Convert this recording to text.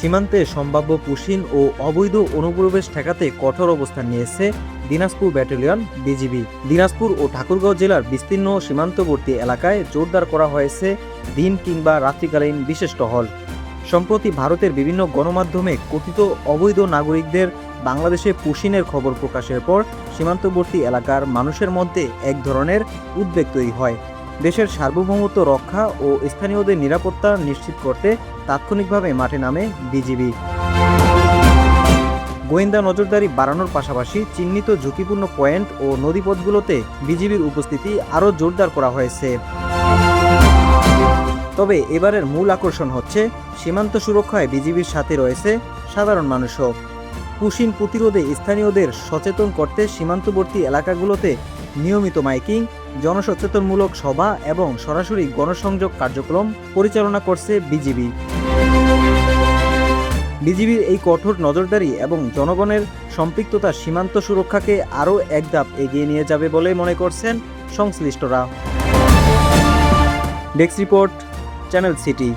সীমান্তে সম্ভাব্য পুশিন ও অবৈধ অনুপ্রবেশ ঠেকাতে কঠোর অবস্থান নিয়েছে দিনাজপুর ব্যাটালিয়ন বিজিবি। দিনাজপুর ও ঠাকুরগাঁও জেলার বিস্তীর্ণ সীমান্তবর্তী এলাকায় জোরদার করা হয়েছে দিন কিংবা রাত্রিকালীন বিশেষ টহল। সম্প্রতি ভারতের বিভিন্ন গণমাধ্যমে কথিত অবৈধ নাগরিকদের বাংলাদেশে পুশিনের খবর প্রকাশের পর সীমান্তবর্তী এলাকার মানুষের মধ্যে এক ধরনের উদ্বেগ তৈরি হয়। দেশের সার্বভৌমত্ব রক্ষা ও স্থানীয়দের নিরাপত্তা নিশ্চিত করতে তাৎক্ষণিকভাবে মাঠে নামে বিজিবি। গোয়েন্দা নজরদারি বাড়ানোর পাশাপাশি চিহ্নিত ঝুঁকিপূর্ণ পয়েন্ট ও নদীপথগুলোতে বিজিবির উপস্থিতি আরও জোরদার করা হয়েছে। তবে এবারের মূল আকর্ষণ হচ্ছে সীমান্ত সুরক্ষায় বিজিবির সাথে রয়েছে সাধারণ মানুষও। পুশিন প্রতিরোধে স্থানীয়দের সচেতন করতে সীমান্তবর্তী এলাকাগুলোতে নিয়মিত মাইকিং, জনসচেতনমূলক সভা এবং সরাসরি গণসংযোগ কার্যক্রম পরিচালনা করছে বিজিবি। বিজিবির এই কঠোর নজরদারি এবং জনগণের সম্পৃক্ততা সীমান্ত সুরক্ষাকে আরও এক ধাপ এগিয়ে নিয়ে যাবে বলে মনে করছেন সংশ্লিষ্টরা। Desk report, channel city.